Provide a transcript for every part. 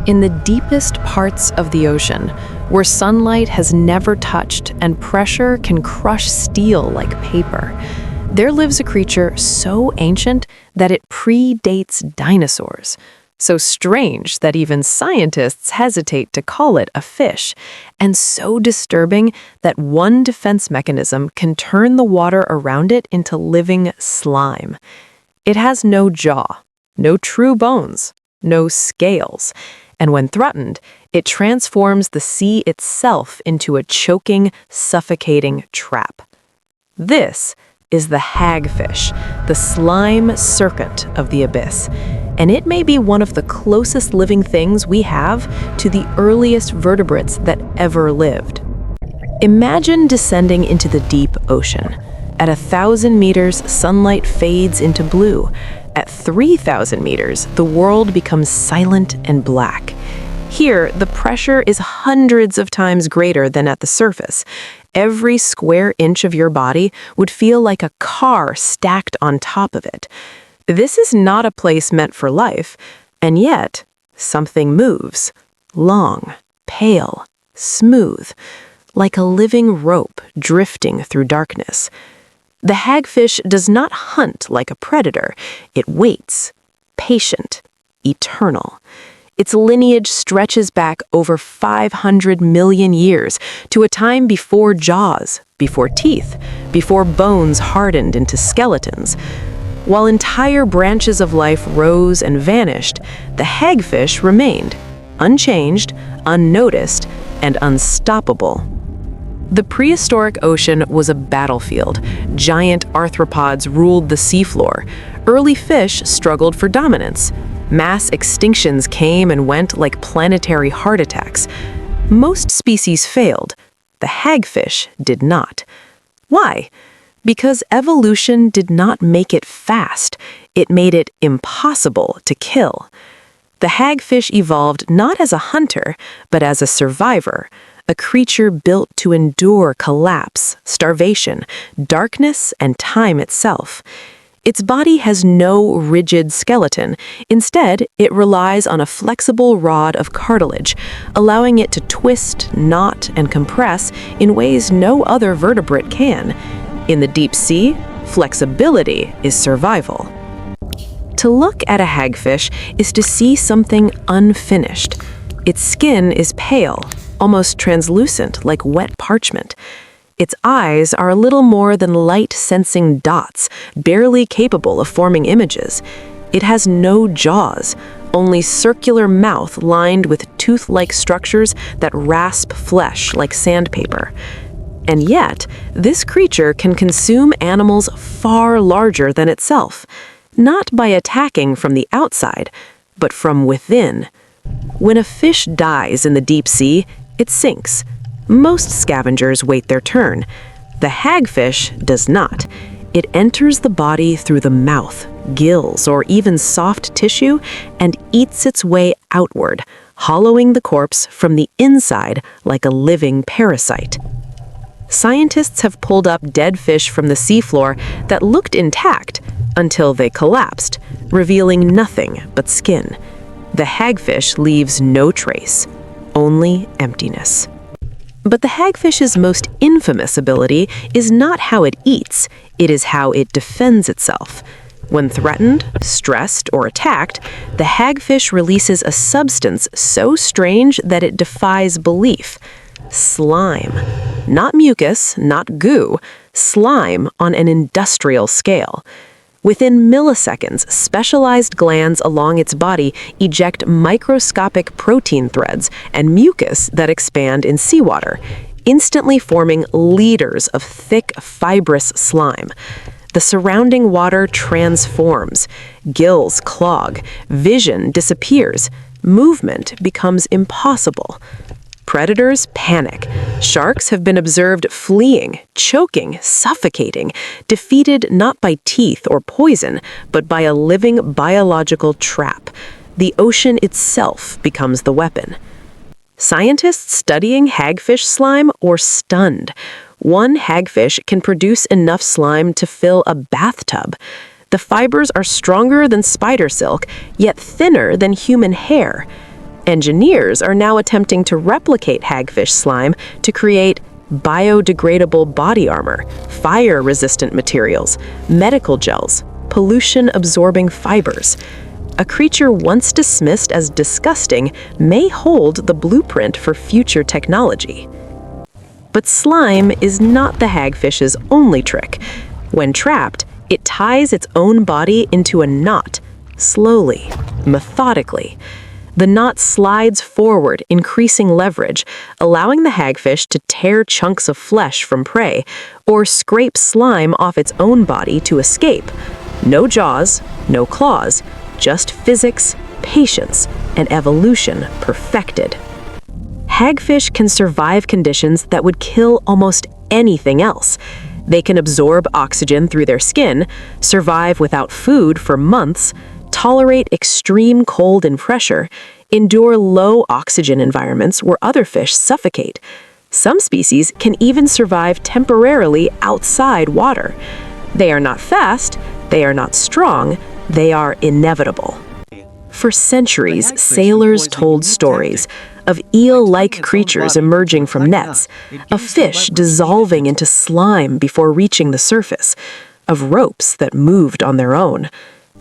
In the deepest parts of the ocean, where sunlight has never touched and pressure can crush steel like paper, there lives a creature so ancient that it predates dinosaurs. So strange that even scientists hesitate to call it a fish, and so disturbing that one defense mechanism can turn the water around it into living slime. It has no jaw, no true bones, no scales, and when threatened, it transforms the sea itself into a choking, suffocating trap. This is the hagfish, the slime serpent of the abyss, and it may be one of the closest living things we have to the earliest vertebrates that ever lived. Imagine descending into the deep ocean. At 1,000 meters, sunlight fades into blue. At 3,000 meters, the world becomes silent and black. Here, the pressure is hundreds of times greater than at the surface. Every square inch of your body would feel like a car stacked on top of it. This is not a place meant for life, and yet something moves. Long, pale, smooth, like a living rope drifting through darkness. The hagfish does not hunt like a predator. It waits, patient, eternal. Its lineage stretches back over 500 million years to a time before jaws, before teeth, before bones hardened into skeletons. While entire branches of life rose and vanished, the hagfish remained, unchanged, unnoticed, and unstoppable. The prehistoric ocean was a battlefield. Giant arthropods ruled the seafloor. Early fish struggled for dominance. Mass extinctions came and went like planetary heart attacks. Most species failed. The hagfish did not. Why? Because evolution did not make it fast. It made it impossible to kill. The hagfish evolved not as a hunter, but as a survivor. A creature built to endure collapse, starvation, darkness, and time itself. Its body has no rigid skeleton. Instead, it relies on a flexible rod of cartilage, allowing it to twist, knot, and compress in ways no other vertebrate can. In the deep sea, flexibility is survival. To look at a hagfish is to see something unfinished. Its skin is pale, almost translucent like wet parchment. Its eyes are a little more than light-sensing dots, barely capable of forming images. It has no jaws, only circular mouth lined with tooth-like structures that rasp flesh like sandpaper. And yet, this creature can consume animals far larger than itself, not by attacking from the outside, but from within. When a fish dies in the deep sea, it sinks. Most scavengers wait their turn. The hagfish does not. It enters the body through the mouth, gills, or even soft tissue and eats its way outward, hollowing the corpse from the inside like a living parasite. Scientists have pulled up dead fish from the seafloor that looked intact until they collapsed, revealing nothing but skin. The hagfish leaves no trace, only emptiness. But the hagfish's most infamous ability is not how it eats, it is how it defends itself. When threatened, stressed, or attacked, the hagfish releases a substance so strange that it defies belief. Slime. Not mucus, not goo, slime on an industrial scale. Within milliseconds, specialized glands along its body eject microscopic protein threads and mucus that expand in seawater, instantly forming liters of thick, fibrous slime. The surrounding water transforms. Gills clog. Vision disappears. Movement becomes impossible. Predators panic. Sharks have been observed fleeing, choking, suffocating, defeated not by teeth or poison, but by a living biological trap. The ocean itself becomes the weapon. Scientists studying hagfish slime are stunned. One hagfish can produce enough slime to fill a bathtub. The fibers are stronger than spider silk, yet thinner than human hair. Engineers are now attempting to replicate hagfish slime to create biodegradable body armor, fire-resistant materials, medical gels, pollution-absorbing fibers. A creature once dismissed as disgusting may hold the blueprint for future technology. But slime is not the hagfish's only trick. When trapped, it ties its own body into a knot, slowly, methodically. The knot slides forward, increasing leverage, allowing the hagfish to tear chunks of flesh from prey or scrape slime off its own body to escape. No jaws, no claws, just physics, patience, and evolution perfected. Hagfish can survive conditions that would kill almost anything else. They can absorb oxygen through their skin, survive without food for months, tolerate extreme cold and pressure, endure low oxygen environments where other fish suffocate. Some species can even survive temporarily outside water. They are not fast, they are not strong, they are inevitable. For centuries, sailors told stories of eel-like creatures emerging from nets, of fish dissolving into slime before reaching the surface, of ropes that moved on their own.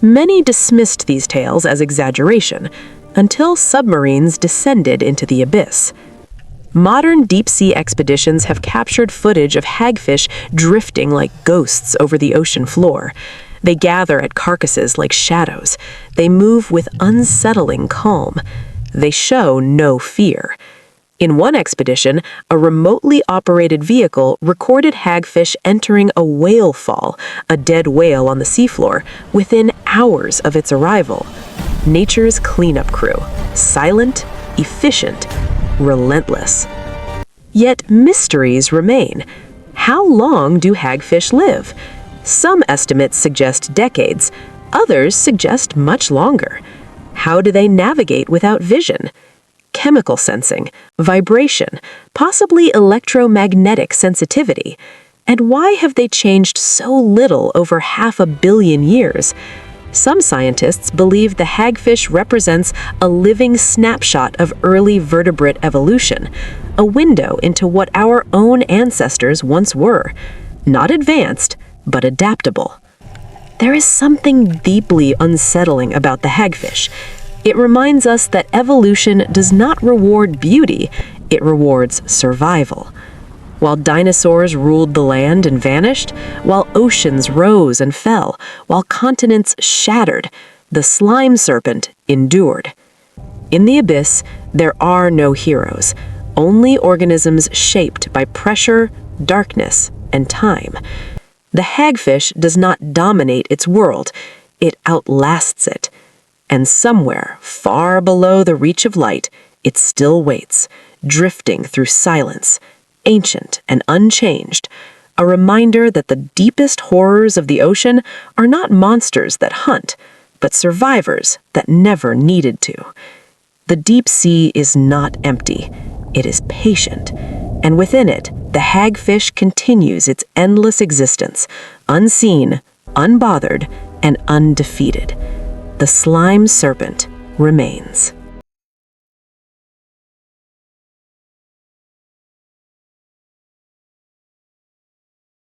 Many dismissed these tales as exaggeration, until submarines descended into the abyss. Modern deep-sea expeditions have captured footage of hagfish drifting like ghosts over the ocean floor. They gather at carcasses like shadows. They move with unsettling calm. They show no fear. In one expedition, a remotely operated vehicle recorded hagfish entering a whale fall, a dead whale on the seafloor, within hours of its arrival. Nature's cleanup crew, silent, efficient, relentless. Yet mysteries remain. How long do hagfish live? Some estimates suggest decades, others suggest much longer. How do they navigate without vision? Chemical sensing, vibration, possibly electromagnetic sensitivity. And why have they changed so little over 500 million years? Some scientists believe the hagfish represents a living snapshot of early vertebrate evolution, a window into what our own ancestors once were. Not advanced, but adaptable. There is something deeply unsettling about the hagfish. It reminds us that evolution does not reward beauty, it rewards survival. While dinosaurs ruled the land and vanished, while oceans rose and fell, while continents shattered, the slime serpent endured. In the abyss, there are no heroes, only organisms shaped by pressure, darkness, and time. The hagfish does not dominate its world, it outlasts it. And somewhere, far below the reach of light, it still waits, drifting through silence, ancient and unchanged, a reminder that the deepest horrors of the ocean are not monsters that hunt, but survivors that never needed to. The deep sea is not empty, it is patient, and within it, the hagfish continues its endless existence, unseen, unbothered, and undefeated. The slime serpent remains.